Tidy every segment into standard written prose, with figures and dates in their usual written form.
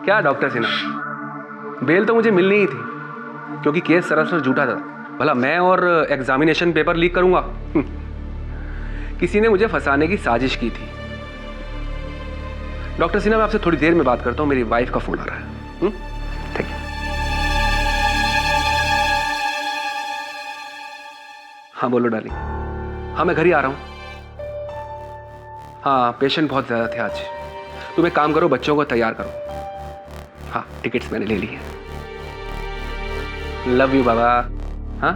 क्या doctor Sinha, bell तो मुझे मिलनी ही थी क्योंकि केस सरासर झूठा था। भला मैं और एग्जामिनेशन पेपर लीक करूंगा? किसी ने मुझे फंसाने की साजिश की थी। डॉक्टर सिन्हा, मैं आपसे थोड़ी देर में बात करता हूं, मेरी वाइफ का फोन आ रहा है। Thank you. हाँ बोलो डार्लिंग। हाँ मैं घर ही आ रहा हूं। हाँ पेशेंट बहुत ज्यादा थे आज। तुम एक काम करो, बच्चों को तैयार करो। हाँ टिकट्स मैंने ले ली है। लव यू बाबा। हाँ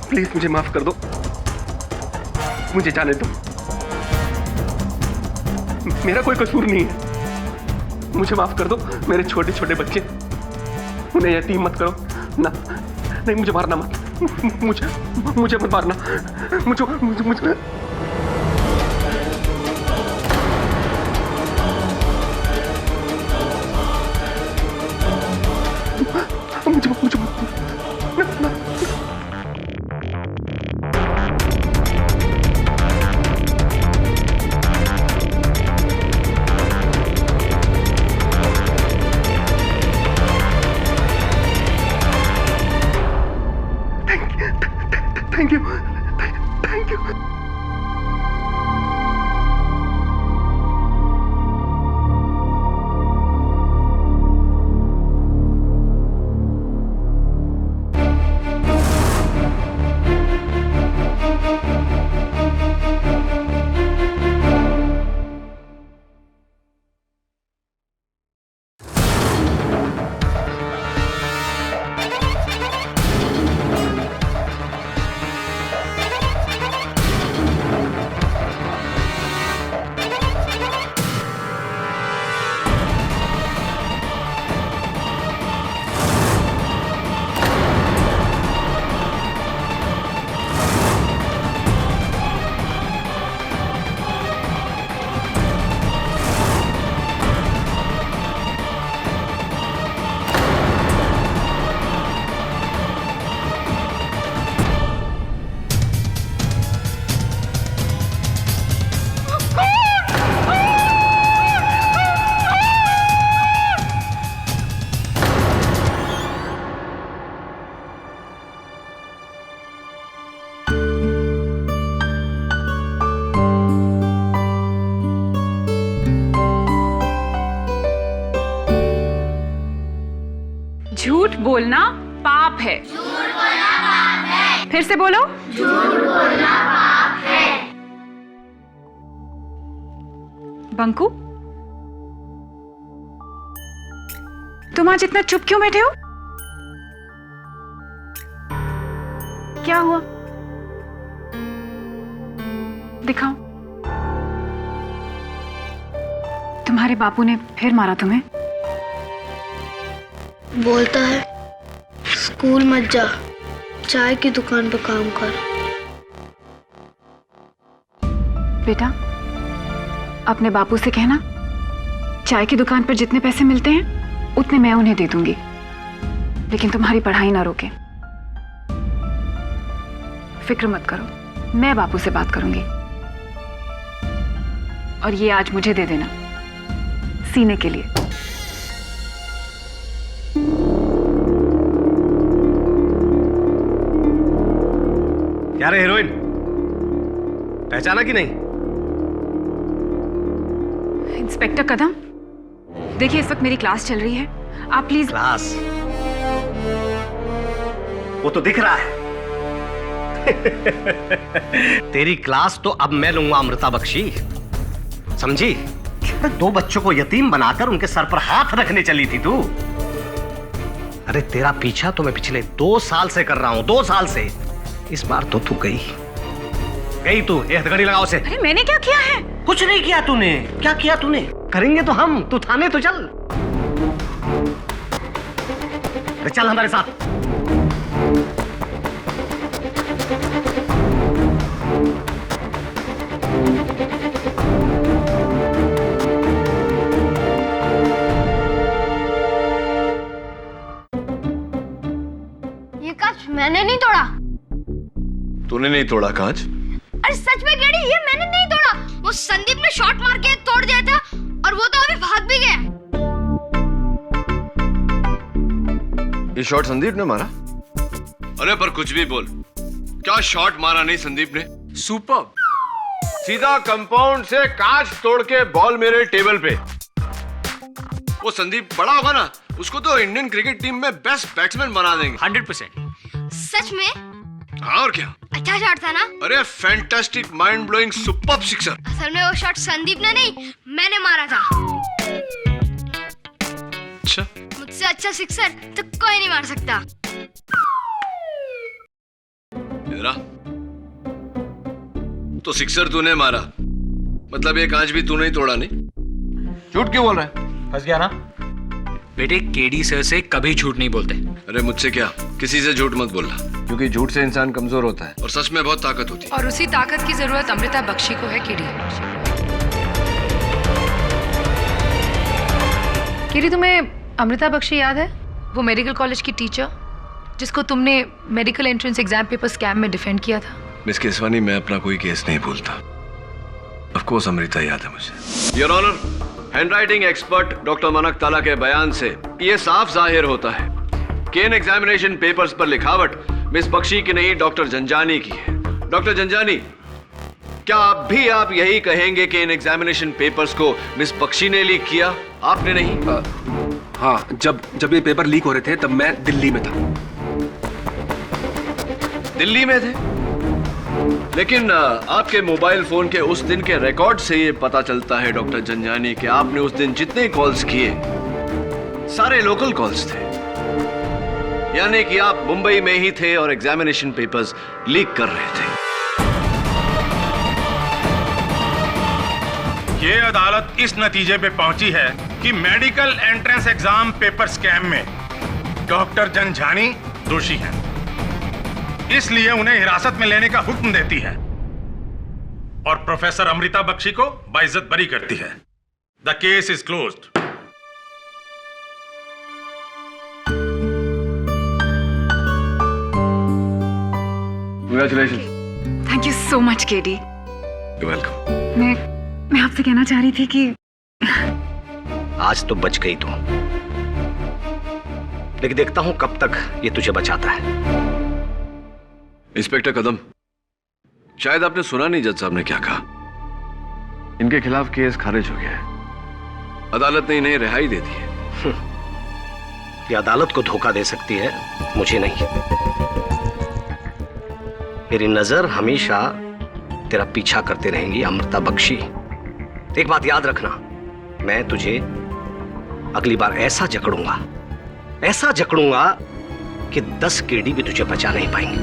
प्लीज मुझे माफ कर दो, मुझे जाने दो। मेरा कोई कसूर नहीं है, मुझे माफ कर दो। मेरे छोटे छोटे बच्चे, उन्हें यतीम मत करो ना। नहीं मुझे मारना मत, मुझे मत मारना। मुझे मुझे मुझे थैंक यू, थैंक यू। झूठ बोलना पाप है। झूठ बोलना पाप है। फिर से बोलो। झूठ बोलना पाप है। बंकू, तुम आज इतना चुप क्यों बैठे हो? क्या हुआ? दिखाओ। तुम्हारे बापू ने फिर मारा तुम्हें? बोलता है स्कूल मत जा, चाय की दुकान पर काम कर। बेटा, अपने बापू से कहना चाय की दुकान पर जितने पैसे मिलते हैं उतने मैं उन्हें दे दूंगी, लेकिन तुम्हारी पढ़ाई ना रोके। फिक्र मत करो, मैं बापू से बात करूंगी। और ये आज मुझे दे देना सीने के लिए। क्या रे हीरोइन, पहचाना कि नहीं? इंस्पेक्टर कदम, देखिए इस वक्त मेरी क्लास चल रही है, आप प्लीज। क्लास? वो तो दिख रहा है। तेरी क्लास तो अब मैं लूंगा अमृता बख्शी, समझी? दो बच्चों को यतीम बनाकर उनके सर पर हाथ रखने चली थी तू। अरे तेरा पीछा तो मैं पिछले 2 साल से कर रहा हूं, 2 साल से। इस बार तो तू गई तू। ये हथकड़ी लगाओ से। अरे मैंने क्या किया है? कुछ नहीं किया तूने। क्या किया तूने? करेंगे तो हम। तू थाने तो चल। अरे चल हमारे साथ। ये कांच मैंने नहीं तोड़ा। तूने नहीं तोड़ा कांच? अरे सच में गेडी, ये मैंने नहीं तोड़ा। वो संदीप ने शॉट मार के तोड़ दिया था और वो तो अभी भाग भी गया। ये शॉट संदीप ने मारा? अरे पर कुछ भी बोल, क्या शॉट मारा नहीं संदीप ने? सुपर। सीधा कंपाउंड से कांच तोड़ के बॉल मेरे टेबल पे। वो संदीप बड़ा होगा ना, उसको तो इंडियन क्रिकेट टीम में बेस्ट बैट्समैन बना देंगे। 100%। सच में? हाँ और क्या। अच्छा शॉट था ना? अरे fantastic, mind blowing, superb sixer. असल में वो शॉट संदीप ने नहीं, मैंने मारा था। अच्छा, मुझसे अच्छा सिक्सर तो कोई नहीं मार सकता। इधर आ। तो सिक्सर तूने मारा, मतलब ये कांच भी तूने ही तोड़ा नहीं? झूठ क्यों बोल रहा है? फंस गया ना? बेटे केडी सर से कभी झूठ नहीं बोलते। अरे मुझसे क्या, किसी से झूठ मत बोलना, क्योंकि झूठ से इंसान कमजोर होता है और सच में बहुत ताकत होती है। और उसी ताकत की जरूरत अमृता बख्शी को है केडी। केडी, तुम्हें अमृता बख्शी याद है? वो मेडिकल कॉलेज की टीचर जिसको तुमने medical entrance exam paper scam में डिफेंड किया था। मिस केसवानी, मैं अपना कोई केस नहीं भूलता। ऑफ कोर्स अमृता याद है मुझे। Your honour, handwriting expert doctor Manak Tala के बयान से ये साफ जाहिर होता है कि इन एग्जामिनेशन पेपर्स पर लिखावट मिस बख्शी की नहीं, डॉक्टर जंजानी की है। डॉक्टर जंजानी, क्या आप यही कहेंगे कि इन एग्जामिनेशन पेपर्स को मिस बख्शी ने लीक किया, आपने नहीं? हाँ, जब ये पेपर लीक हो रहे थे तब मैं दिल्ली में था। दिल्ली में थे? लेकिन आपके मोबाइल फोन के उस दिन के रिकॉर्ड से ये पता चलता है डॉक्टर जंजानी कि आपने उस दिन जितने कॉल्स किए सारे लोकल कॉल्स थे, यानी कि आप मुंबई में ही थे और एग्जामिनेशन पेपर्स लीक कर रहे थे। ये अदालत इस नतीजे पे पहुंची है कि medical entrance exam paper scam में डॉक्टर जंजानी दोषी हैं, इसलिए उन्हें हिरासत में लेने का हुक्म देती है और प्रोफेसर अमृता बख्शी को बाइज्जत बरी करती है। The case is closed. Congratulations. Thank you so much KD. You're welcome. मैं आपसे कहना चाह रही थी कि आज तो बच गई तू, लेकिन देखता हूं कब तक ये तुझे बचाता है। इंस्पेक्टर कदम, शायद आपने सुना नहीं जज साहब ने क्या कहा। इनके खिलाफ केस खारिज हो गया है, अदालत ने इन्हें रिहाई दे दी है। ये अदालत को धोखा दे सकती है, मुझे नहीं। मेरी नजर हमेशा तेरा पीछा करते रहेंगी अमृता बख्शी। एक बात याद रखना, मैं तुझे अगली बार ऐसा जकड़ूंगा कि 10 केडी भी तुझे बचा नहीं पाएंगे।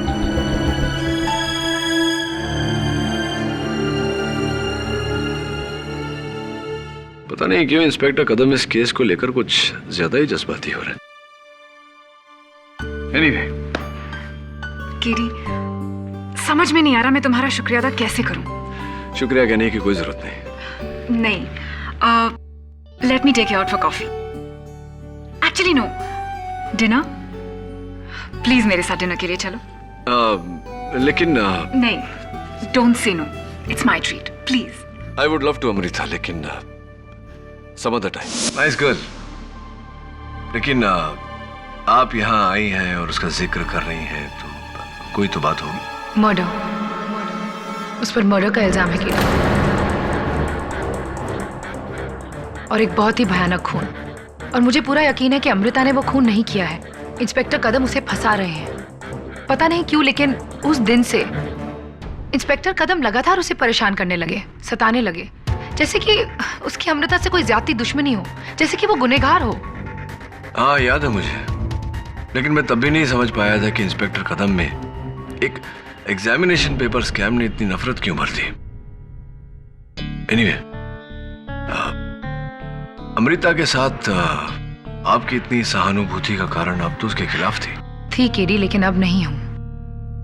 पता नहीं क्यों इंस्पेक्टर कदम इस केस को लेकर कुछ ज्यादा ही जज्बाती हो रहे हैं। Anyway, केडी, समझ में नहीं आ रहा मैं तुम्हारा शुक्रिया अदा कैसे करूं। शुक्रिया कहने की कोई जरूरत नहीं। नहीं, let me take you out for coffee. Actually no, dinner. Please मेरे साथ डिनर के लिए चलो। लेकिन नहीं, don't say no, it's my treat, please. I would love to Amrita, लेकिन some other time. Nice girl, लेकिन आप यहाँ आई हैं और उसका जिक्र कर रही हैं तो कोई तो बात होगी। मर्डर, उस पर मर्डर का इल्जाम है केडी, और एक बहुत ही भयानक खून। और मुझे पूरा यकीन है कि अमृता ने वो खून नहीं किया है। इंस्पेक्टर कदम उसे फंसा रहे हैं, पता नहीं क्यों, लेकिन उस दिन से इंस्पेक्टर कदम लगातार उसे परेशान करने लगे, सताने लगे, जैसे कि उसकी अमृता से कोई ज्यादा दुश्मनी हो, जैसे कि वो गुनहगार हो। हाँ याद है मुझे, लेकिन मैं तब भी नहीं समझ पाया था कि इंस्पेक्टर कदम में एक एग्जामिनेशन पेपर स्कैम ने इतनी नफरत क्यों भर दी। एनीवे, अमृता के साथ आपकी इतनी सहानुभूति का कारण आप तो उसके खिलाफ थी केडी, लेकिन अब नहीं हूं।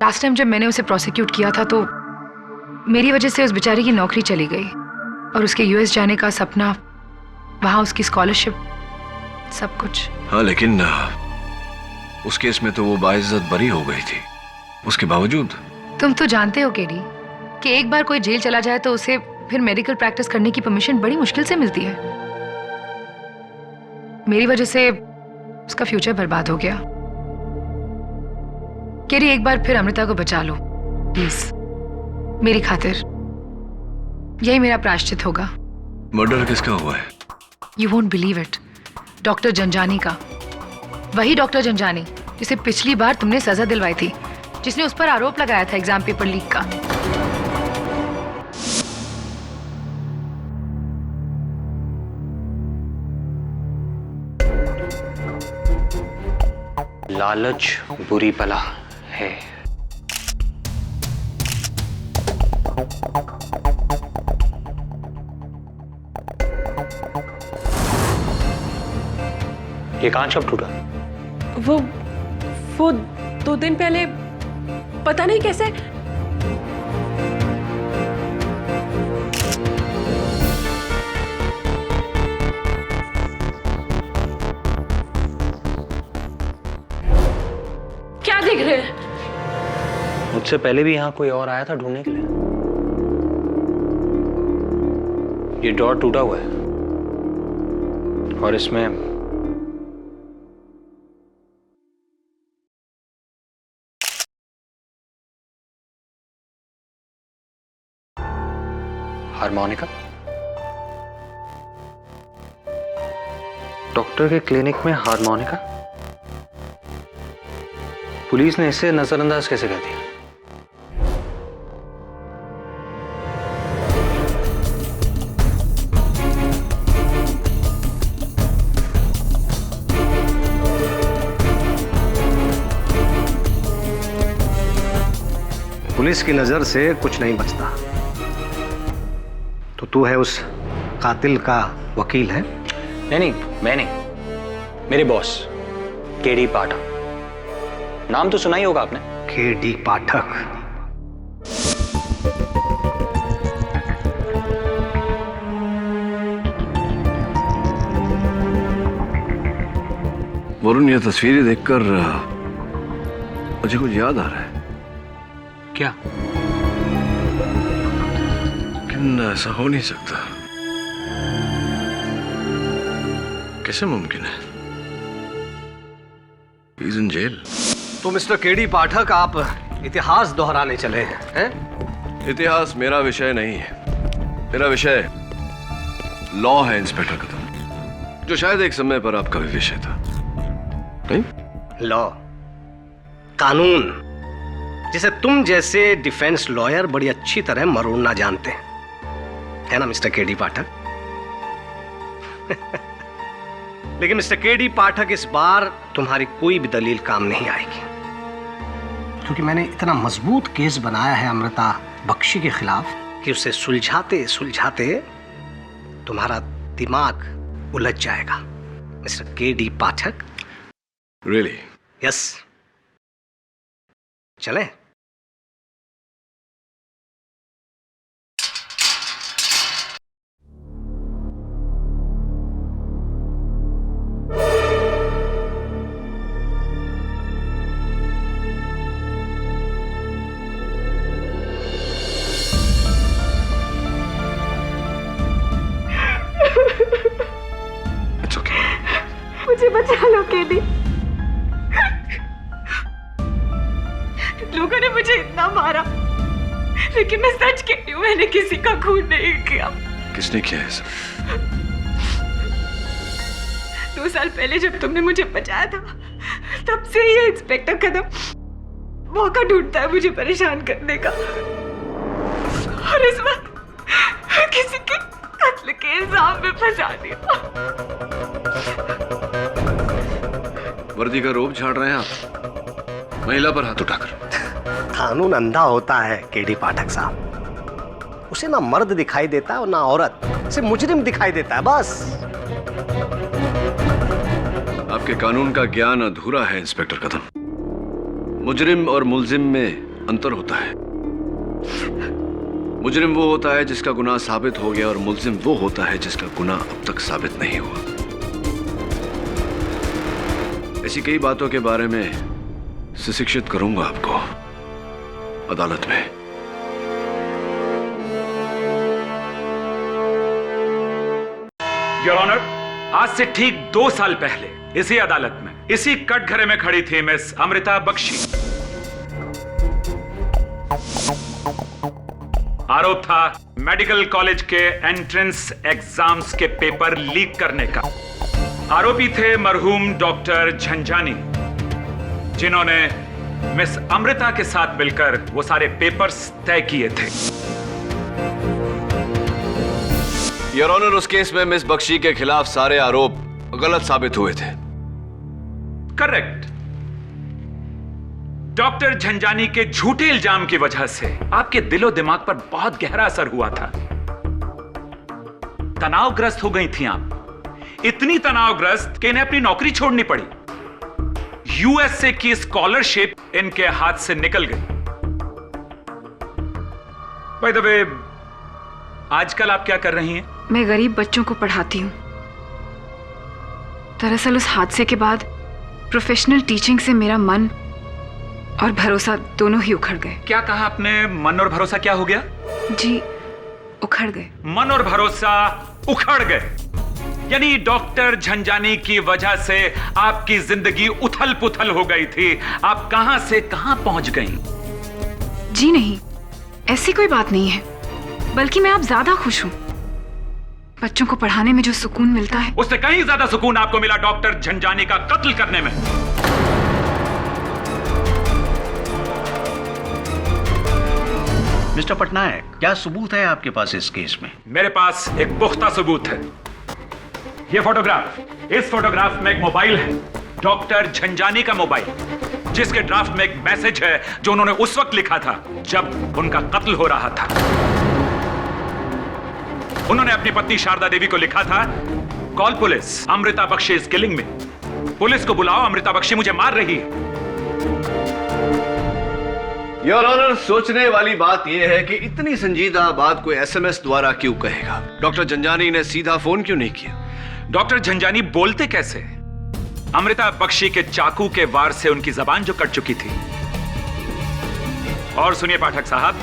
लास्ट टाइम जब मैंने उसे प्रोसिक्यूट किया था तो मेरी वजह से उस बेचारी की नौकरी चली गई और उसके यूएस जाने का सपना, वहां उसकी स्कॉलरशिप, सब कुछ। हाँ, लेकिन उस केस में तो वो बाइज्जत बरी हो गई थी। उसके बावजूद तुम तो जानते हो केडी कि एक बार कोई जेल चला जाए तो उसे फिर मेडिकल प्रैक्टिस करने की परमिशन बड़ी मुश्किल से मिलती है। मेरी वजह से उसका फ्यूचर बर्बाद हो गया। केडी, एक बार फिर अमृता को बचा लो प्लीज, मेरी खातिर। यही मेरा प्रायश्चित होगा। मर्डर किसका हुआ है? You won't believe it, doctor Janjani का। वही डॉक्टर जंजानी जिसे पिछली बार तुमने सजा दिलवाई थी, जिसने उस पर आरोप लगाया था एग्जाम पेपर लीक का। लालच बुरी बला है। ये कांच कब टूटा? वो 2 दिन पहले, पता नहीं कैसे। क्या देख रहे हैं? मुझसे पहले भी यहाँ कोई और आया था ढूंढने के लिए। ये डोर टूटा हुआ है और इसमें हार्मोनिका। डॉक्टर के क्लिनिक में हार्मोनिका? पुलिस ने इसे नजरअंदाज कैसे कर दिया? पुलिस की नजर से कुछ नहीं बचता, तो तू है उस कातिल का वकील है? नहीं, मैं नहीं, मेरे बॉस केडी पाठक। नाम तो सुना ही होगा आपने, केडी पाठक। वरुण, ये तस्वीरें देखकर मुझे कुछ याद आ रहा है। क्या? लेकिन ऐसा हो नहीं सकता। कैसे मुमकिन है? He's in jail। तो मिस्टर केडी पाठक, आप इतिहास दोहराने चले हैं? इतिहास मेरा विषय नहीं है। मेरा विषय लॉ है इंस्पेक्टर कदम, जो शायद एक समय पर आपका भी विषय था। नहीं? लॉ, कानून, जिसे तुम जैसे डिफेंस लॉयर बड़ी अच्छी तरह मरोड़ना जानते हैं, है ना मिस्टर केडी पाठक? लेकिन मिस्टर केडी पाठक, इस बार तुम्हारी कोई भी दलील काम नहीं आएगी, क्योंकि मैंने इतना मजबूत केस बनाया है अमृता बख्शी के खिलाफ कि उसे सुलझाते सुलझाते तुम्हारा दिमाग उलझ जाएगा मिस्टर केडी पाठक। Really? यस, चलें? It's okay। मुझे बचा लो केडी। लोगों ने मुझे इतना मारा, लेकिन मैं सच कहती हूँ, मैंने किसी का खून नहीं किया। किसने किया है सब? 2 साल पहले जब तुमने मुझे बचाया था, तब से ये इंस्पेक्टर कदम मौका ढूंढता है मुझे परेशान करने का, और इस वक्त किसी की फंसा दिया। वर्दी का रोब झाड़ रहे हैं आप, महिला पर हाथ उठाकर। कानून अंधा होता है केडी पाठक साहब, उसे ना मर्द दिखाई देता है और ना औरत, उसे मुजरिम दिखाई देता है बस। आपके कानून का ज्ञान अधूरा है इंस्पेक्टर कदम। मुजरिम और मुल्जिम में अंतर होता है। मुजरिम वो होता है जिसका गुनाह साबित हो गया और मुल्जिम वो होता है जिसका गुनाह अब तक साबित नहीं हुआ। ऐसी कई बातों के बारे में शिक्षित करूंगा आपको अदालत में। योर ऑनर, आज से ठीक 2 साल पहले इसी अदालत में इसी कटघरे में खड़ी थी मिस अमृता बख्शी। आरोप था मेडिकल कॉलेज के एंट्रेंस एग्जाम्स के पेपर लीक करने का। आरोपी थे मरहूम डॉक्टर झंझानी, जिन्होंने मिस अमृता के साथ मिलकर वो सारे पेपर्स तय किए थे। योर ऑनर, उस केस में मिस बख्शी के खिलाफ सारे आरोप गलत साबित हुए थे। करेक्ट। डॉक्टर झंझानी के झूठे इल्जाम की वजह से आपके दिलो दिमाग पर बहुत गहरा असर हुआ था। तनावग्रस्त हो गई थी आप, इतनी तनावग्रस्त कि इन्हें अपनी नौकरी छोड़नी पड़ी। यूएसए की स्कॉलरशिप इनके हाथ से निकल गई। बाय द वे, आजकल आप क्या कर रही हैं? मैं गरीब बच्चों को पढ़ाती हूँ। दरअसल उस हादसे के बाद प्रोफेशनल टीचिंग से मेरा मन और भरोसा दोनों ही उखड़ गए। क्या कहा आपने? मन और भरोसा क्या हो गया? जी, उखड़ गए। मन और भरोसा उखड़ गए, यानी डॉक्टर झंझानी की वजह से आपकी जिंदगी उथल पुथल हो गई थी। आप कहां से कहां पहुंच गई? जी नहीं, ऐसी कोई बात नहीं है, बल्कि मैं अब ज्यादा खुश हूं। बच्चों को पढ़ाने में जो सुकून मिलता है, उससे कहीं ज्यादा सुकून आपको मिला डॉक्टर झंझानी का कत्ल करने में। मिस्टर पटनायक, क्या सबूत है आपके पास इस केस में? मेरे पास एक पुख्ता सबूत है। ये फोटोग्राफ, इस फोटोग्राफ में एक मोबाइल है, डॉक्टर झंझानी का मोबाइल, जिसके ड्राफ्ट में एक मैसेज है जो उन्होंने उस वक्त लिखा था जब उनका कत्ल हो रहा था। उन्होंने अपनी पत्नी शारदा देवी को लिखा था, call police, Amrita Bakshi is killing me. Police को बुलाओ, अमृता बख्शी मुझे मार रही है। योर ऑनर, सोचने वाली बात यह है कि इतनी संजीदा बात कोई एसएमएस द्वारा क्यों कहेगा? डॉक्टर झंझानी ने सीधा फोन क्यों नहीं किया? डॉक्टर झंझानी बोलते कैसे? अमृता बख्शी के चाकू के वार से उनकी जबान जो कट चुकी थी। और सुनिए पाठक साहब,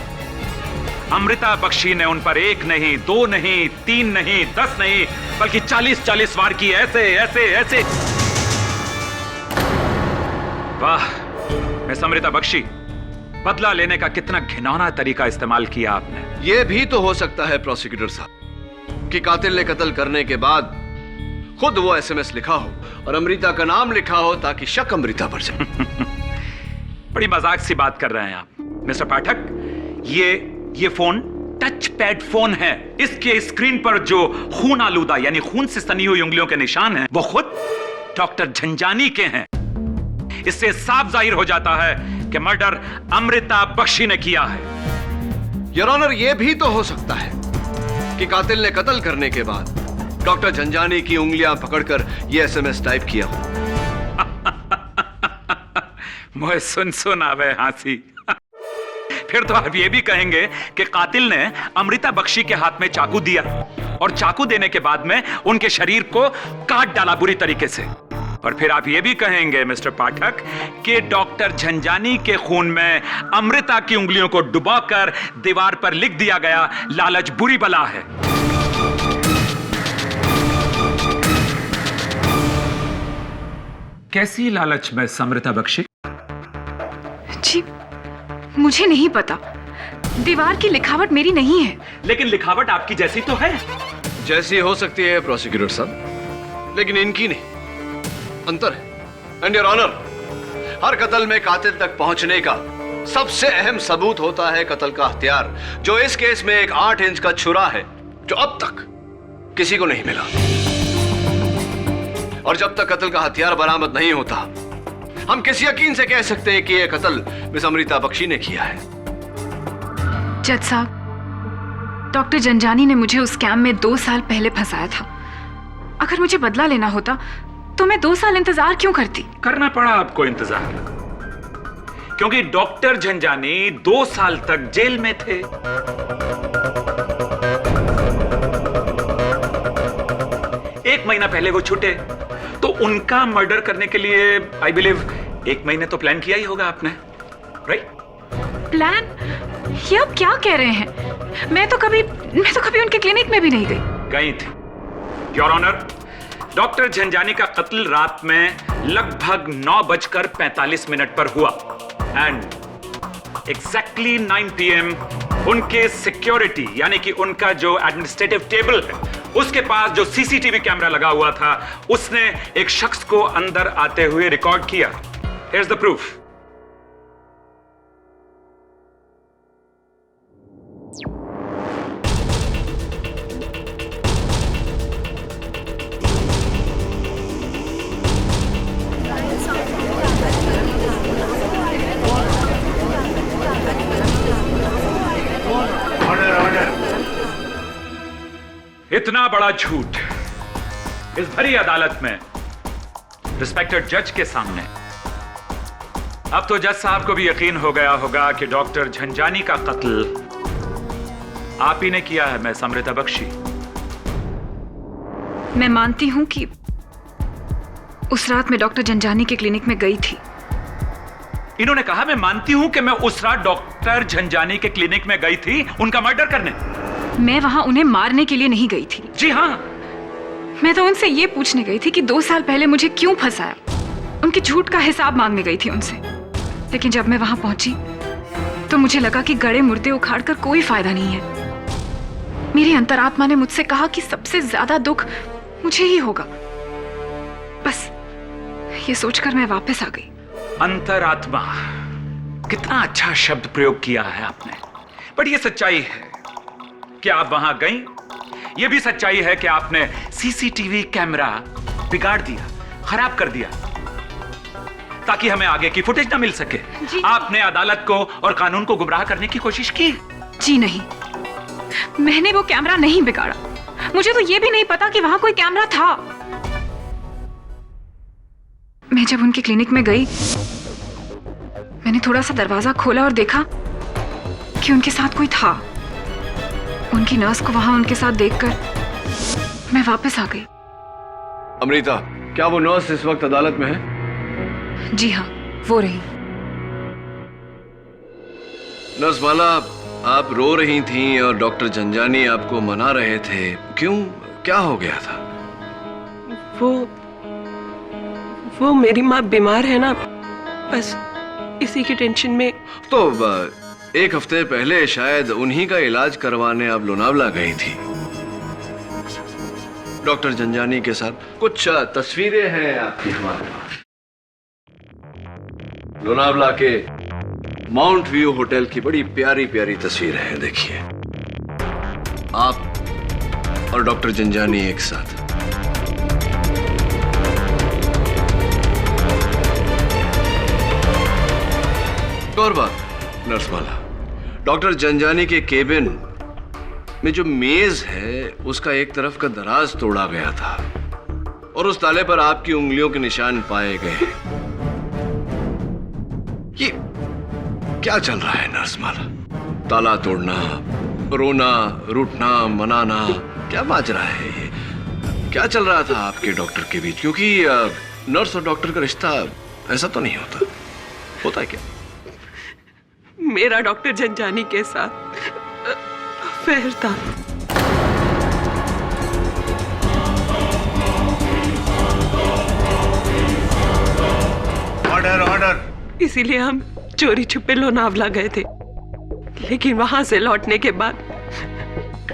अमृता बख्शी ने उन पर 1 नहीं, 2 नहीं, 3 नहीं, 10 नहीं, बल्कि 40-40 वार की। ऐसे ऐसे ऐसे। वाह मिस अमृता बख्शी, बदला लेने का कितना घिनौना तरीका इस्तेमाल किया आपने। यह भी तो हो सकता है प्रोसिक्यूटर साहब कि कातिल ने कत्ल करने के बाद खुद वो एसएमएस लिखा हो और अमृता का नाम लिखा हो ताकि शक अमृता पर जाए। बड़ी मजाक सी बात कर रहे हैं आप मिस्टर पाठक। ये फोन टच पैड फोन है। इसके स्क्रीन पर जो खून आलूदा यानी खून से सनी हुई उंगलियों के निशान हैं, वो खुद डॉक्टर झंझानी के हैं। इससे साफ जाहिर हो जाता है कि मर्डर अमृता बख्शी ने किया है। योर ऑनर, यह भी तो हो सकता है कि कातिल ने कत्ल करने के बाद डॉक्टर झंझानी की उंगलियां पकड़कर यह एसएमएस टाइप किया हो। मुझे सुन आवे हंसी। फिर तो आप ये भी कहेंगे कि कातिल ने अमृता बख्शी के हाथ में चाकू दिया और चाकू देने के बाद में उनके शरीर को काट डाला बुरी तरीके से। और फिर आप ये भी कहेंगे मिस्टर पाठक कि डॉक्टर झंझानी के खून में अमृता की उंगलियों को डुबाकर दीवार पर लिख दिया गया, लालच बुरी बला है। कैसी लालच में अमृता बख्शी? जी, मुझे नहीं पता। दीवार की लिखावट मेरी नहीं है। लेकिन लिखावट आपकी जैसी तो है। जैसी हो सकती है प्रोसिक्यूटर साहब, लेकिन इनकी नहीं। अंतर है। एंड योर ऑनर, हर कत्ल में कातिल तक पहुंचने का सबसे अहम सबूत होता है कत्ल का हथियार, जो इस केस में एक 8 इंच का छुरा है, जो अब तक किसी को नहीं मिला। और जब तक कत्ल का हथियार बरामद नहीं होता, हम किस यकीन से कह सकते हैं कि यह कत्ल मिस अमृता बख्शी ने किया है? जज साहब, डॉक्टर जंजानी ने मुझे उस स्कैम में 2 साल पहले फंसाया था। अगर मुझे बदला लेना होता तो मैं 2 साल इंतजार क्यों करती? करना पड़ा आपको इंतजार, क्योंकि डॉक्टर झंझानी 2 साल तक जेल में थे। 1 महीना पहले वो छूटे, तो उनका मर्डर करने के लिए आई बिलीव 1 महीने तो प्लान किया ही होगा आपने, राइट? प्लान? ये आप क्या कह रहे हैं? मैं तो कभी उनके क्लिनिक में भी नहीं गई थी। योर ऑनर, डॉक्टर झंझानी का कत्ल रात में लगभग 9:45 पर हुआ एंड एग्जैक्टली 9 PM उनके सिक्योरिटी यानी कि उनका जो एडमिनिस्ट्रेटिव टेबल है उसके पास जो सीसीटीवी कैमरा लगा हुआ था, उसने एक शख्स को अंदर आते हुए रिकॉर्ड किया। Here's the proof. इतना बड़ा झूठ इस भरी अदालत में रिस्पेक्टेड जज के सामने। अब तो जज साहब को भी यकीन हो गया होगा कि डॉक्टर झंझानी का कत्ल आप ही ने किया है, मिस अमृता बख्शी। मैं मानती हूं कि उस रात मैं डॉक्टर झंझानी के क्लिनिक में गई थी। इन्होंने कहा मैं मानती हूं कि मैं उस रात डॉक्टर झंझानी के क्लिनिक में गई थी उनका मर्डर करने। मैं वहां उन्हें मारने के लिए नहीं गई थी। जी हाँ, मैं तो उनसे ये पूछने गई थी कि 2 साल पहले मुझे क्यों फंसाया। उनके झूठ का हिसाब मांगने गई थी उनसे। लेकिन जब मैं वहां पहुंची तो मुझे लगा कि गड़े मुर्दे उखाड़ कर कोई फायदा नहीं है। मेरी अंतरात्मा ने मुझसे कहा कि सबसे ज्यादा दुख मुझे ही होगा। बस ये सोचकर मैं वापस आ गई। अंतरात्मा, कितना अच्छा शब्द प्रयोग किया है आपने। बट ये सच्चाई है कि आप वहां गई। यह भी सच्चाई है कि आपने सीसीटीवी कैमरा बिगाड़ दिया, खराब कर दिया ताकि हमें आगे की फुटेज ना मिल सके। आपने अदालत को और कानून को गुमराह करने की कोशिश की। जी नहीं, मैंने वो कैमरा नहीं बिगाड़ा। मुझे तो यह भी नहीं पता कि वहां कोई कैमरा था। मैं जब उनकी क्लिनिक में गई, मैंने थोड़ा सा दरवाजा खोला और देखा कि उनके साथ कोई था। उनकी नर्स को वहां उनके साथ देखकर मैं वापस आ गई। अमृता, क्या वो नर्स इस वक्त अदालत में है? जी हाँ, वो रही। नर्स माला, आप रो रही थीं और डॉक्टर झंझानी आपको मना रहे थे। क्यों, क्या हो गया था? वो मेरी माँ बीमार है ना, बस इसी की टेंशन में। तो 1 हफ्ते पहले शायद उन्हीं का इलाज करवाने आप लोनावला गई थी डॉक्टर झंझानी के साथ। कुछ तस्वीरें हैं आपकी हमारे पास। लोनावला के माउंट व्यू होटल की बड़ी प्यारी प्यारी तस्वीरें हैं, देखिए। आप और डॉक्टर झंझानी एक साथ। और बात नर्स माला, डॉक्टर झंझानी के केबिन में जो मेज है उसका एक तरफ का दराज तोड़ा गया था और उस ताले पर आपकी उंगलियों के निशान पाए गए। ये क्या चल रहा है नर्स माला? ताला तोड़ना, रोना, रूठना, मनाना, क्या माजरा है ये? क्या चल रहा था आपके डॉक्टर के बीच? क्योंकि नर्स और डॉक्टर का रिश्ता ऐसा तो नहीं होता है क्या? मेरा डॉक्टर झंझानी के साथ अफेयर था। ऑर्डर। इसीलिए हम चोरी छुपे लोनावला गए थे। लेकिन वहां से लौटने के बाद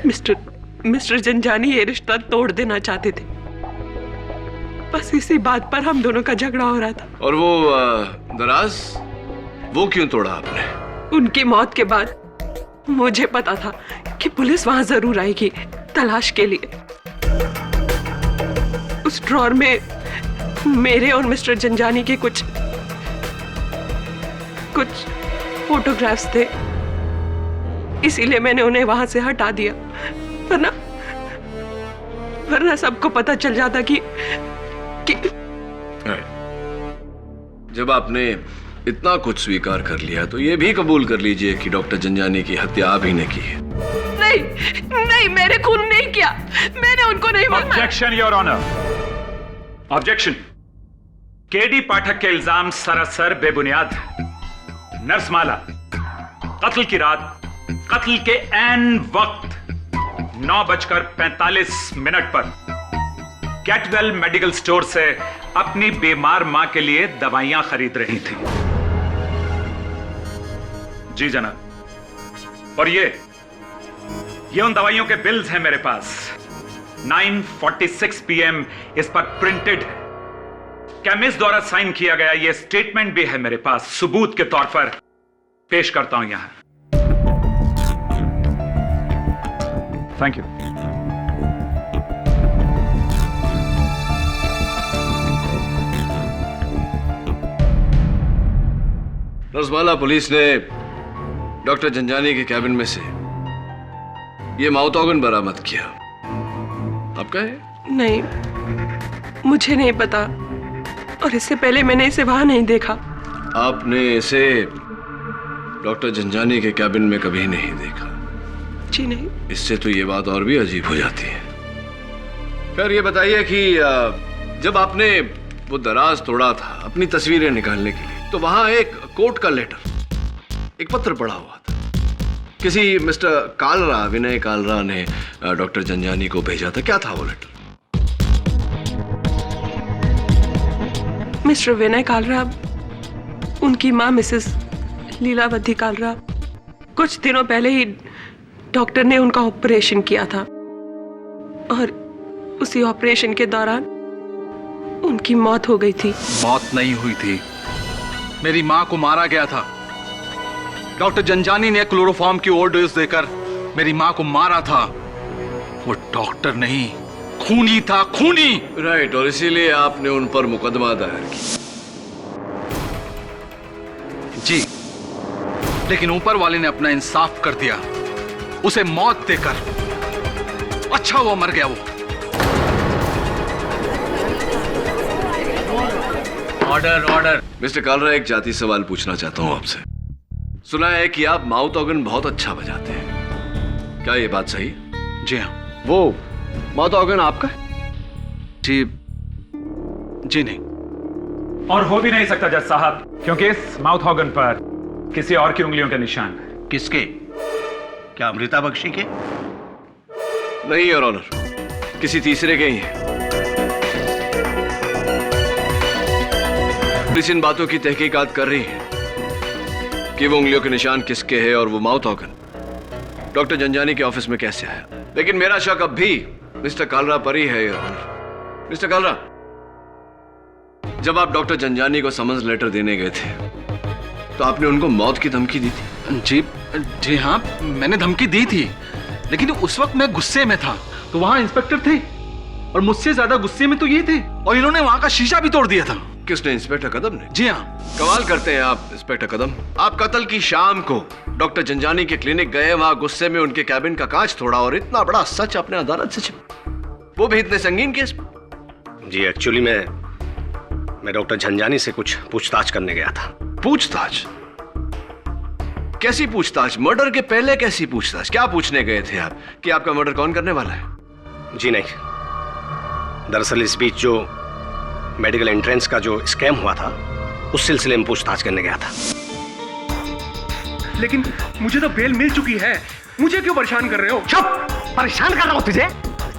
मिस्टर झंझानी ये रिश्ता तोड़ देना चाहते थे। बस इसी बात पर हम दोनों का झगड़ा हो रहा था। और वो दराज, वो क्यों तोड़ा आपने? उनकी मौत के बाद मुझे पता था कि पुलिस वहां जरूर आएगी तलाश के लिए। उस ड्रॉर में मेरे और मिस्टर जंजानी के कुछ फोटोग्राफ्स थे, इसीलिए मैंने उन्हें वहां से हटा दिया, वरना सबको पता चल जाता कि जब आपने इतना कुछ स्वीकार कर लिया तो ये भी कबूल कर लीजिए कि डॉक्टर जंजानी की हत्या आप ही ने की है। नहीं, मेरे खून नहीं किया, मैंने उनको नहीं मारा। Objection your honour, objection. KD Pathak के इल्जाम सरासर बेबुनियाद है। नर्स माला कत्ल की रात, कत्ल के ऐन वक्त 9:45 पर कैटवेल मेडिकल स्टोर से अपनी बीमार मां के लिए दवाइयां खरीद रही थी। जी जनाब। और ये उन दवाइयों के बिल्स हैं मेरे पास। 9:46 PM इस पर प्रिंटेड है। केमिस्ट द्वारा साइन किया गया यह स्टेटमेंट भी है मेरे पास, सबूत के तौर पर पेश करता हूं यहां। Thank you. रसमाला, पुलिस ने डॉक्टर जंजानी के कैबिन में से यह माउथ ऑर्गन बरामद किया। आपका है? नहीं, मुझे नहीं पता, और इससे पहले मैंने इसे वहां नहीं देखा। आपने इसे डॉक्टर जंजानी के कैबिन में कभी नहीं देखा? जी नहीं। इससे तो ये बात और भी अजीब हो जाती है। फिर ये बताइए कि जब आपने वो दराज तोड़ा था अपनी तस्वीरें निकालने के लिए, तो वहां एक कोर्ट का लेटर, एक पत्र पड़ा हुआ था। किसी मिस्टर कालरा, विनय कालरा ने डॉक्टर जंजानी को भेजा था। क्या था वो लेटर? मिस्टर विनय कालरा, उनकी मां मिसेस लीलावती कालरा, कुछ दिनों पहले ही डॉक्टर ने उनका ऑपरेशन किया था, और उसी ऑपरेशन के दौरान उनकी मौत हो गई थी। मौत नहीं हुई थी, मेरी मां को मारा गया था। डॉक्टर जंजानी ने क्लोरोफॉर्म की ओवरडोज देकर मेरी मां को मारा था। वो डॉक्टर नहीं, खूनी था, खूनी। राइट, और इसीलिए आपने उन पर मुकदमा दायर किया। जी, लेकिन ऊपर वाले ने अपना इंसाफ कर दिया, उसे मौत देकर। अच्छा वो मर गया। वो ऑर्डर। मिस्टर कालरा, एक जाती सवाल पूछना चाहता हूं आपसे। सुना है कि आप माउथ ऑर्गन बहुत अच्छा बजाते हैं, क्या ये बात सही? जी हाँ। वो माउथ ऑर्गन आपका है? जी नहीं। और हो भी नहीं सकता जज साहब, क्योंकि इस माउथ ऑर्गन पर किसी और की उंगलियों के निशान है। किसके? क्या अमृता बख्शी के? नहीं योर ऑनर, किसी तीसरे के ही है। पुलिस इन बातों की तहकीकात कर रही है कि वो उंगलियों के निशान किसके हैं और वो माउथ ऑर्गन डॉक्टर जंजानी के ऑफिस में कैसे आया। लेकिन मेरा शक अब भी मिस्टर कालरा पर ही है योर ऑनर। मिस्टर कालरा, जब आप डॉक्टर जंजानी को समन्स लेटर देने गए थे तो आपने उनको मौत की धमकी दी थी? जी हाँ, मैंने धमकी दी थी, लेकिन उस वक्त मैं गुस्से में था। तो वहां इंस्पेक्टर थे और मुझसे ज्यादा गुस्से में तो ये थे, और इन्होंने वहां का शीशा भी तोड़ दिया था। किसने? इंस्पेक्टर कदम ने? जी हाँ। कमाल करते हैं आप इंस्पेक्टर कदम। आप कत्ल की शाम को डॉक्टर जंजानी के क्लिनिक गए, वहां गुस्से में उनके कैबिन का कांच तोड़ा, और इतना बड़ा सच अपने अदालत से छिपा, वो भी इतने संगीन केस। जी एक्चुअली मैं डॉक्टर जंजानी से कुछ पूछताछ करने गया था। पूछताछ? कैसी पूछताछ? मर्डर के पहले कैसी पूछताछ? क्या पूछने गए थे आप कि आपका मर्डर कौन करने वाला है? जी नहीं, दरअसल इस बीच जो मेडिकल एंट्रेंस का जो स्कैम हुआ था उस सिलसिले में पूछताछ करने गया था। लेकिन मुझे तो बेल मिल चुकी है, मुझे क्यों परेशान कर रहे हो? चुप! परेशान कर रहा हूं तुझे?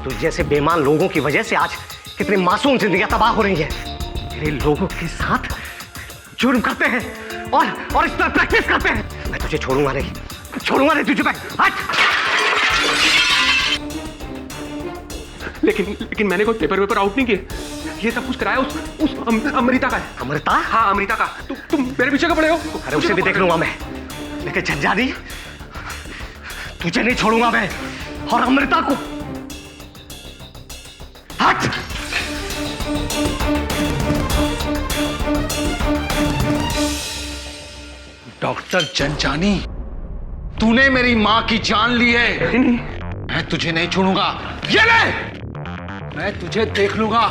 तुझ जैसे बेईमान लोगों की वजह से आज कितनी मासूम जिंदगियां तबाह हो रही हैं। मेरे लोगों के साथ जुर्म करते हैं और इस तरह प्रैक्टिस करते हैं। मैं तुझे छोड़ूंगा नहीं तुझे। हट! लेकिन मैंने कोई पेपर आउट नहीं किया। ये सब कुछ कराया उस अमृता का है। अमृता? हाँ, अमृता का। तुम मेरे पीछे का पड़े हो। अरे उसे भी देख लूंगा मैं, लेकिन जंजानी तुझे नहीं छोड़ूंगा मैं, और अमृता को। हट! डॉक्टर जनजानी, तूने मेरी मां की जान ली है। मैं तुझे नहीं छोड़ूंगा। ये ले, मैं तुझे देख लूंगा।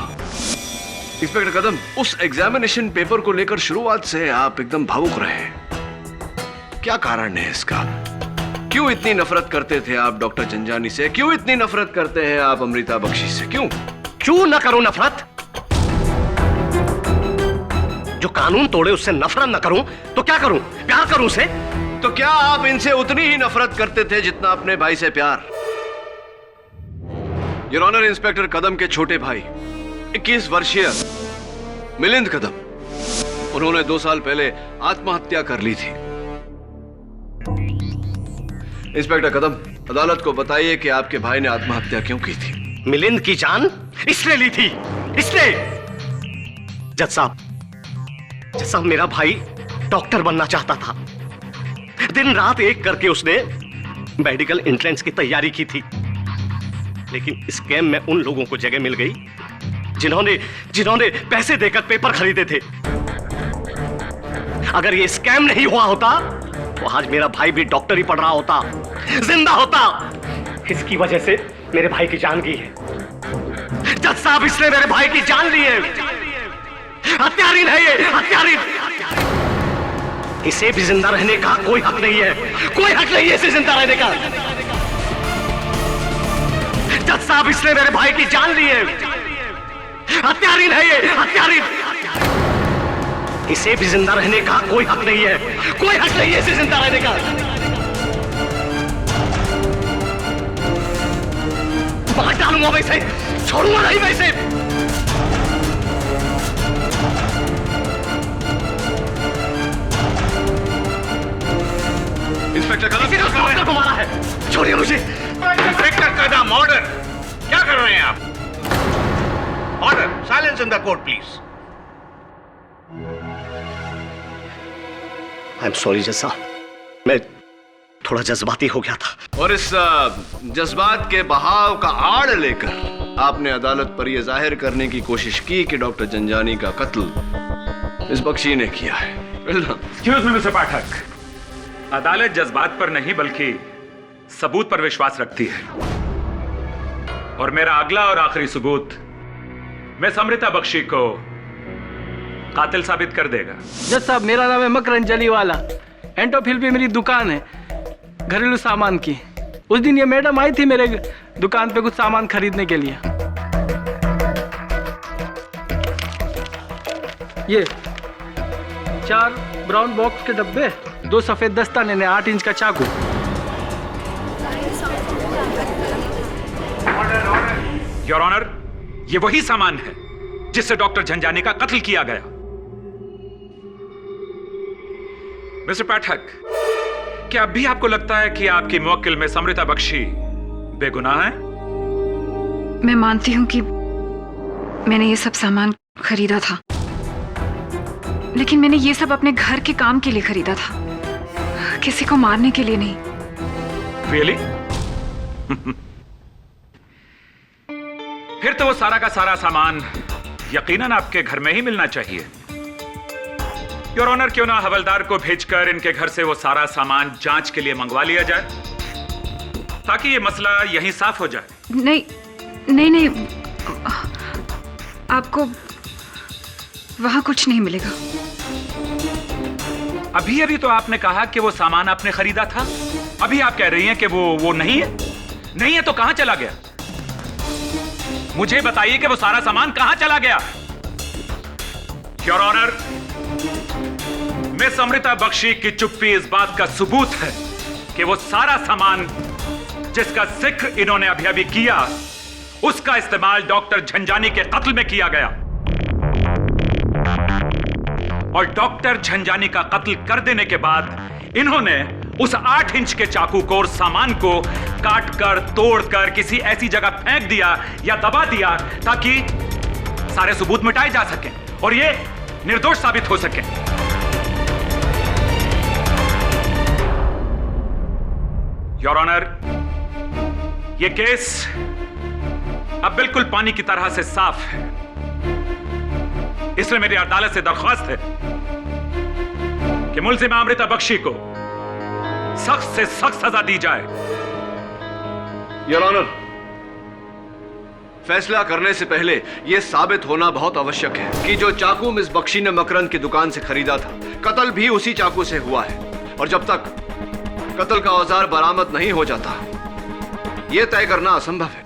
इंस्पेक्टर कदम, उस एग्जामिनेशन पेपर को लेकर शुरुआत से आप एकदम भावुक रहे। क्या कारण है इसका? क्यों इतनी नफरत करते थे आप डॉक्टर जनजानी से? क्यों इतनी नफरत करते हैं आप अमृता बख्शी से? क्यों क्यों न करूं नफरत? जो कानून तोड़े उससे नफरत न करूं तो क्या करूं? प्यार करूं उसे? तो क्या आप इनसे उतनी ही नफरत करते थे जितना अपने भाई से प्यार? योर ऑनर, इंस्पेक्टर कदम के छोटे भाई 21 वर्षीय मिलिंद कदम, उन्होंने 2 साल पहले आत्महत्या कर ली थी। इंस्पेक्टर कदम, अदालत को बताइए कि आपके भाई ने आत्महत्या क्यों की थी? मिलिंद की जान इसने ली थी, इसने। जज साहब, मेरा भाई डॉक्टर बनना चाहता था। दिन रात एक करके उसने मेडिकल एंट्रेंस की तैयारी की थी, लेकिन इस स्कैम में उन लोगों को जगह मिल गई जिन्होंने पैसे देकर पेपर खरीदे थे। अगर ये स्कैम नहीं हुआ होता तो आज मेरा भाई भी डॉक्टर ही पढ़ रहा होता, जिंदा होता। इसकी वजह से मेरे भाई की जान गई है। जज साहब, इसने मेरे भाई की जान ली है। हत्यारीन है ये, हत्यारीन। इसे भी जिंदा रहने का कोई हक नहीं है, कोई हक नहीं है इसे जिंदा रहने का। जज साहब, इसने मेरे भाई की जान ली है। हत्यारीन है ये, हत्यारीन। इसे भी जिंदा रहने का कोई हक नहीं है, कोई हक नहीं है इसे जिंदा रहने का। मार डालूंगा वैसे, छोड़ूंगा नहीं वैसे। इंस्पेक्टर कदम को मारा है, छोड़िए मुझे। इंस्पेक्टर कदम, ऑर्डर। क्या कर रहे हैं आप? Order, silence in the court please. I am sorry जज साहब, मैं थोड़ा जज्बाती हो गया था। और इस जज्बात के बहाव का आड़ लेकर आपने अदालत पर यह जाहिर करने की कोशिश की कि डॉक्टर जनजानी का कत्ल इस बख्शी ने किया है। एक्सक्यूज मी मिस्टर पाठक, अदालत जज्बात पर नहीं बल्कि सबूत पर विश्वास रखती है, और मेरा अगला और आखिरी सबूत मिस अमृता बख्शी को कातिल साबित कर देगा। जज साहब, मेरा नाम है मकरन जलीवाला। एंटोफिल पे मेरी दुकान है घरेलू सामान की। उस दिन ये मैडम आई थी मेरे दुकान पे कुछ सामान खरीदने के लिए। ये 4 ब्राउन बॉक्स के डब्बे, 2 सफेद दस्ताने, 8 इंच का चाकू। योर ऑनर, ये वही सामान है जिससे डॉक्टर झंझानी का कत्ल किया गया। मिस्टर पाठक, क्या अब भी आपको लगता है कि आपकी मुवक्किल मिस अमृता बख्शी बेगुनाह है? मैं मानती हूं कि मैंने ये सब सामान खरीदा था, लेकिन मैंने ये सब अपने घर के काम के लिए खरीदा था, किसी को मारने के लिए नहीं। Really? फिर तो वो सारा का सारा सामान यकीनन आपके घर में ही मिलना चाहिए। योर ऑनर, क्यों ना हवलदार को भेजकर इनके घर से वो सारा सामान जांच के लिए मंगवा लिया जाए, ताकि ये मसला यहीं साफ हो जाए। नहीं, आपको वहां कुछ नहीं मिलेगा। अभी तो आपने कहा कि वो सामान आपने खरीदा था, अभी आप कह रही हैं कि वो नहीं है। नहीं है तो कहां चला गया? मुझे बताइए कि वो सारा सामान कहां चला गया। Your honour, miss Amrita Bakshi की चुप्पी इस बात का सबूत है कि वो सारा सामान जिसका जिक्र इन्होंने अभी किया, उसका इस्तेमाल डॉक्टर झंझानी के कत्ल में किया गया। और डॉक्टर झंझानी का कत्ल कर देने के बाद इन्होंने उस 8 इंच के चाकू को और सामान को काट कर, तोड़ कर किसी ऐसी जगह फेंक दिया या दबा दिया ताकि सारे सबूत मिटाए जा सकें और ये निर्दोष साबित हो सके। योर ऑनर, यह केस अब बिल्कुल पानी की तरह से साफ है। इसलिए मेरी अदालत से दरख्वास्त है कि मुलजिमा अमृता बख्शी को सख्त से सख्त सजा दी जाए। योर ऑनर, फैसला करने से पहले यह साबित होना बहुत आवश्यक है कि जो चाकू मिस बख्शी ने मकरंद की दुकान से खरीदा था, कत्ल भी उसी चाकू से हुआ है। और जब तक कत्ल का औजार बरामद नहीं हो जाता, यह तय करना असंभव है।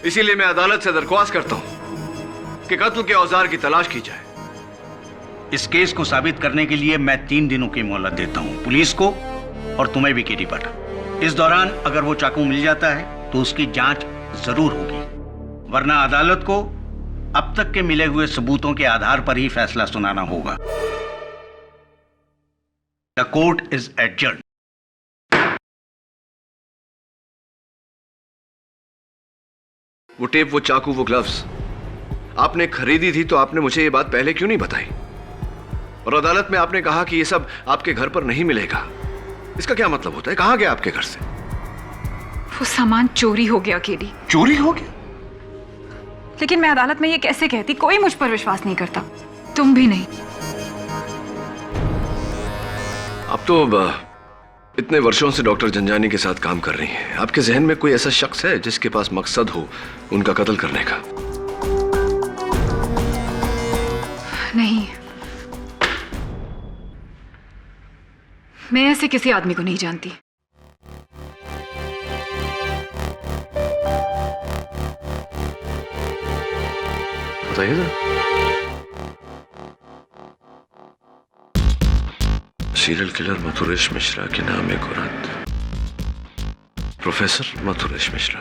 इसीलिए मैं अदालत से दरख्वास्त करता हूं कि कत्ल के औजार की तलाश की जाए। इस केस को साबित करने के लिए मैं 3 दिनों की मोहलत देता हूं, पुलिस को और तुम्हें भी केडी पर। इस दौरान अगर वो चाकू मिल जाता है तो उसकी जांच जरूर होगी, वरना अदालत को अब तक के मिले हुए सबूतों के आधार पर ही फैसला सुनाना होगा। The court is adjourned. वो टेप, वो चाकू, वो ग्लव्स आपने खरीदी थी तो आपने मुझे ये बात पहले क्यों नहीं बताई? और अदालत में आपने कहा कि ये सब आपके घर पर नहीं मिलेगा। इसका क्या मतलब होता है? कहां गया आपके घर से? वो सामान चोरी हो गया केडी। चोरी हो गया? लेकिन मैं अदालत में ये कैसे कहती? कोई मुझ पर विश्वास नहीं करता, तुम भी नहीं। आप तो इतने वर्षों से डॉक्टर जंजानी के साथ काम कर रही हैं। आपके जहन में कोई ऐसा शख्स है जिसके पास मकसद हो उनका कत्ल करने का? नहीं, मैं ऐसे किसी आदमी को नहीं जानती। बताइए जरा। सीरियल किलर मथुरेश मिश्रा के नाम एक औरत, प्रोफेसर मथुरेश मिश्रा।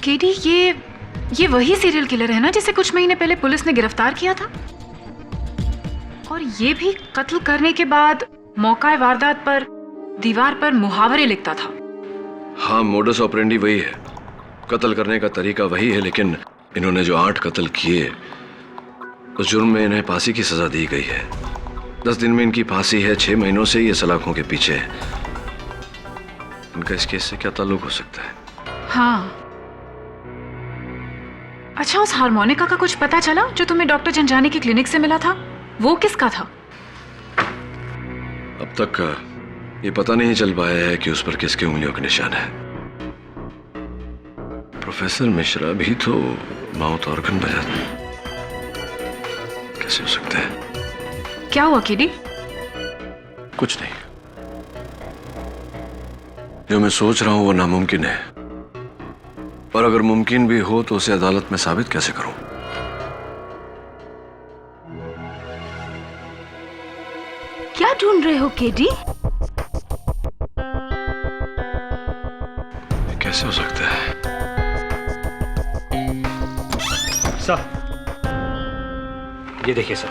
केडी, ये वही सीरियल किलर है ना जिसे कुछ महीने पहले पुलिस ने गिरफ्तार किया था? और ये भी कत्ल करने के बाद मौका वारदात पर दीवार पर मुहावरे लिखता था। हाँ, मोडस ऑपरेंडी वही है, कत्ल करने का तरीका वही है, लेकिन इन्होंने जो 8 कत्ल किए उस जुर्म में इन्हें फांसी की सजा दी गई है। 10 दिन में इनकी फांसी है, 6 महीनों से ये सलाखों के पीछे है। इनका इस केस से क्या ताल्लुक हो सकता है? हाँ, अच्छा, उस हार्मोनिका का कुछ पता चला जो तुम्हें डॉक्टर जंजानी की क्लिनिक से मिला था? वो किसका था? अब तक ये पता नहीं चल पाया है कि उस पर किसके उंगलियों के निशान है। प्रोफेसर मिश्रा भी तो माउथ ऑर्गन बजाते, कैसे हो सकता है? क्या हुआ केडी? कुछ नहीं, जो मैं सोच रहा हूं वो नामुमकिन है, और अगर मुमकिन भी हो तो उसे अदालत में साबित कैसे करूं? क्या ढूंढ रहे हो केडी? कैसे हो सकता है? सर, ये देखिए सर,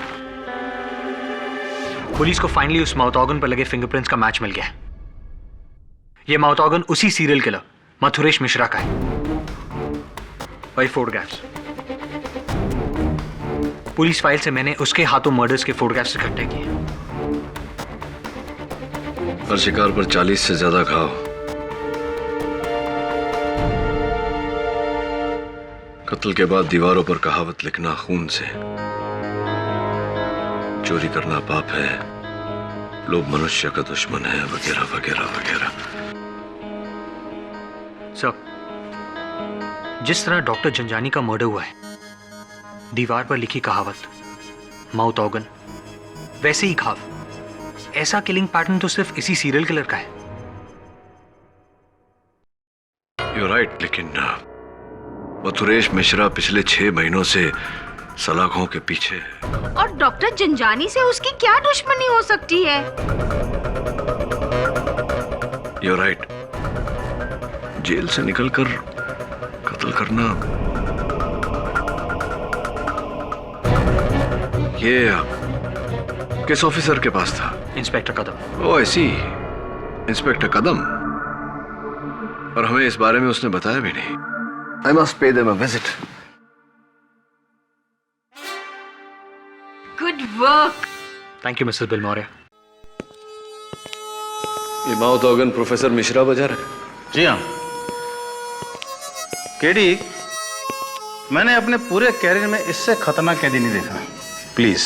पुलिस को फाइनली उस माउथ ऑर्गन पर लगे फिंगरप्रिंट्स का मैच मिल गया है। ये माउथ ऑर्गन उसी सीरियल किलर मथुरेश मिश्रा का है। वही फोटोग्राफ्स, पुलिस फाइल से मैंने उसके हाथों मर्डर्स के फोटोग्राफ्स इकट्ठे किए। हर शिकार पर 40 से ज्यादा घाव, कत्ल के बाद दीवारों पर कहावत लिखना खून से, चोरी करना पाप है, लोग मनुष्य का दुश्मन है, वगैरह वगैरह वगैरह। सर, जिस तरह डॉक्टर जंजानी का मर्डर हुआ है, दीवार पर लिखी कहावत, माउथ ऑर्गन, वैसे ही घाव, ऐसा किलिंग पैटर्न तो सिर्फ इसी सीरियल किलर का है। You're right, लेकिन मथुरेश मिश्रा पिछले 6 महीनों से सलाखों के पीछे है। और डॉक्टर जंजानी से उसकी क्या दुश्मनी हो सकती है? You're right, जेल से निकलकर कत्ल करना, ये किस ऑफिसर के पास था? इंस्पेक्टर कदम। ओह, ऐसी इंस्पेक्टर कदम, और हमें इस बारे में उसने बताया भी नहीं। I must pay them a visit. Good work. Thank you Mrs Bilimoria. ये माउथ ऑर्गन प्रोफेसर मिश्रा बजा रहे? जी हाँ केडी, मैंने अपने पूरे कैरियर में इससे खतरनाक कैदी नहीं देखा। प्लीज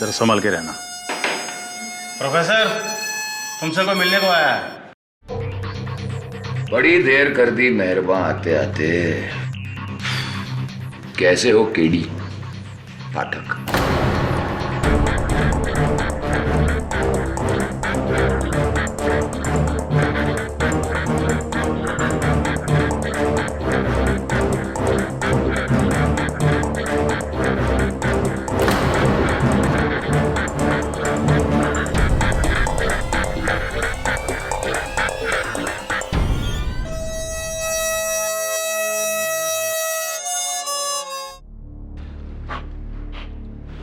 जरा संभल के रहना। प्रोफेसर, तुमसे कोई मिलने को आया है। बड़ी देर कर दी मेहरबान आते आते। कैसे हो केडी पाठक?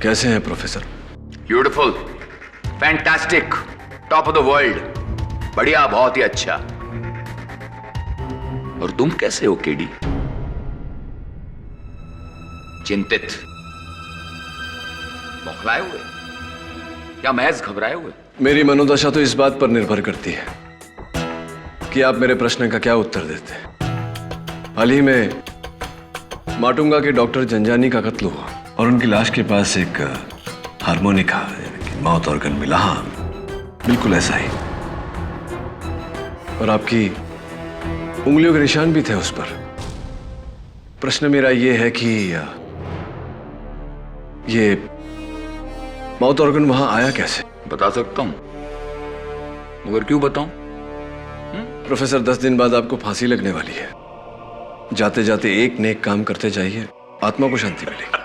कैसे हैं professor? Beautiful, fantastic, top of the world, बढ़िया, बहुत ही अच्छा। और तुम कैसे हो केडी? चिंतित, बौखलाए हुए या महज घबराए हुए? मेरी मनोदशा तो इस बात पर निर्भर करती है कि आप मेरे प्रश्न का क्या उत्तर देते हैं। हाल ही में माटुंगा के डॉक्टर जंजानी का कत्ल हुआ और उनकी लाश के पास एक हारमोनिका यानी कि माउथ ऑर्गन मिला। हाँ, बिल्कुल ऐसा ही। और आपकी उंगलियों के निशान भी थे उस पर। प्रश्न मेरा यह है कि ये माउथ ऑर्गन वहां आया कैसे? बता सकता हूं, मगर क्यों बताऊं? प्रोफेसर, 10 दिन बाद आपको फांसी लगने वाली है। जाते जाते एक नेक काम करते जाइए, आत्मा को शांति मिलेगी।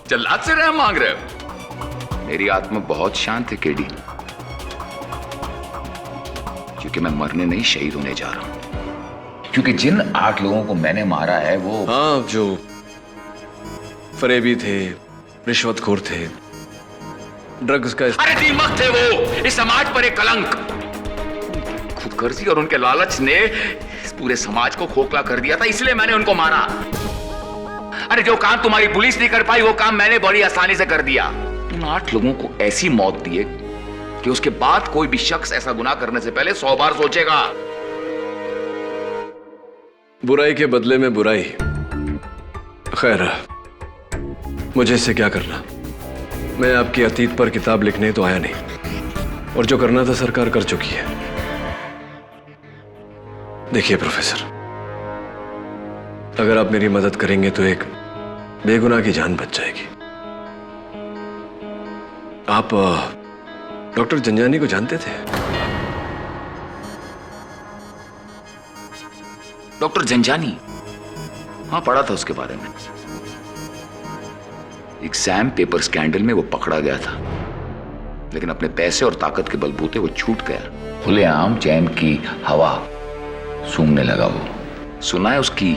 जल्लाद से रहम मांग रहे हो? मेरी आत्मा बहुत शांत है केडी, क्योंकि मैं मरने नहीं, शहीद होने जा रहा हूं। क्योंकि जिन 8 लोगों को मैंने मारा है वो, हाँ, जो फरेबी थे, रिश्वतखोर थे, ड्रग्स का, अरे दीमक थे वो, इस समाज पर एक कलंक। खुदगर्जी और उनके लालच ने इस पूरे समाज को खोखला कर दिया था, इसलिए मैंने उनको मारा। अरे जो काम तुम्हारी पुलिस नहीं कर पाई वो काम मैंने बड़ी आसानी से कर दिया। उन 8 लोगों को ऐसी मौत दी कि उसके बाद कोई भी शख्स ऐसा गुनाह करने से पहले 100 बार सोचेगा। बुराई के बदले में बुराई। खैर, मुझे इससे क्या करना? मैं आपके अतीत पर किताब लिखने तो आया नहीं, और जो करना था सरकार कर चुकी है। देखिए प्रोफेसर, अगर आप मेरी मदद करेंगे तो एक बेगुनाह की जान बच जाएगी। आप डॉक्टर जंजानी को जानते थे? डॉक्टर जंजानी? हाँ, पढ़ा था उसके बारे में। एग्जाम पेपर स्कैंडल में वो पकड़ा गया था, लेकिन अपने पैसे और ताकत के बलबूते वो छूट गया। खुलेआम चैन की हवा सूंघने लगा वो। सुना है उसकी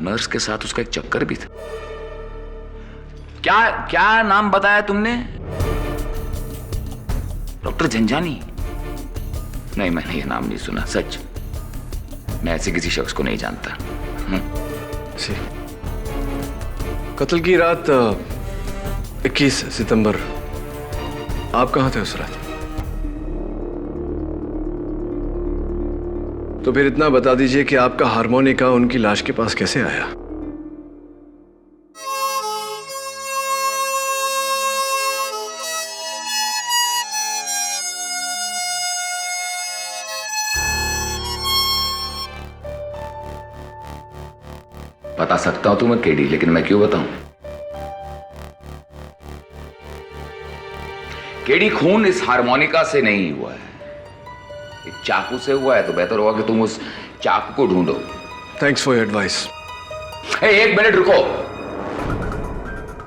नर्स के साथ उसका एक चक्कर भी था। क्या क्या नाम बताया तुमने? डॉक्टर जंजानी? नहीं, मैंने ये नाम नहीं सुना, सच। मैं ऐसे किसी शख्स को नहीं जानता। कत्ल की रात 21 सितंबर आप कहां थे उस रात? तो फिर इतना बता दीजिए कि आपका हारमोनिका उनकी लाश के पास कैसे आया? बता सकता हूं तुम्हें केडी, लेकिन मैं क्यों बताऊं? केडी, खून इस हारमोनिका से नहीं हुआ है, एक चाकू से हुआ है। तो बेहतर होगा कि तुम उस चाकू को ढूंढो। Thanks for your advice. एक मिनट रुको,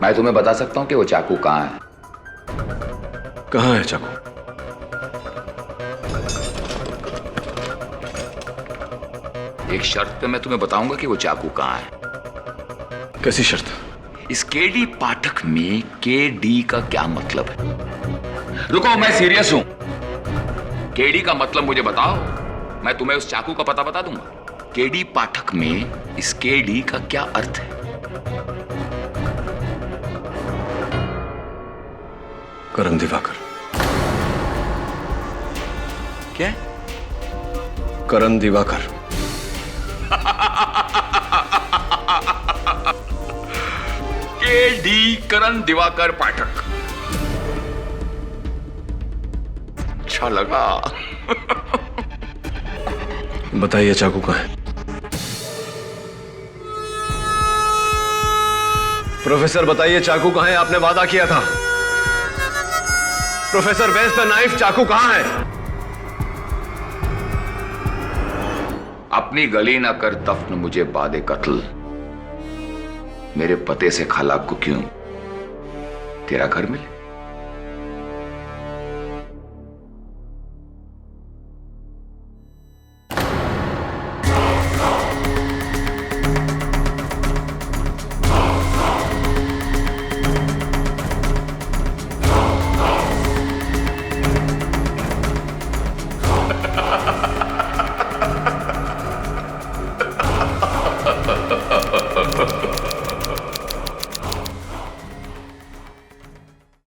मैं तुम्हें बता सकता हूं कि वो चाकू कहां है। कहां है चाकू? एक शर्त पे मैं तुम्हें बताऊंगा कि वो चाकू कहां है। कैसी शर्त? इस केडी पाठक में केडी का क्या मतलब है? रुको, मैं सीरियस हूं। केडी का मतलब मुझे बताओ, मैं तुम्हें उस चाकू का पता बता दूंगा। केडी पाठक में इस केडी का क्या अर्थ है? करण दिवाकर। क्या? करण दिवाकर। के करण दिवाकर पाठक। अच्छा लगा। बताइए चाकू कहाँ है? प्रोफेसर बताइए चाकू कहाँ है? आपने वादा किया था। प्रोफेसर वेज द नाइफ, चाकू कहाँ है? अपनी गली ना कर दफन मुझे बादे कत्ल। मेरे पते से खाला को क्यों तेरा घर मिले?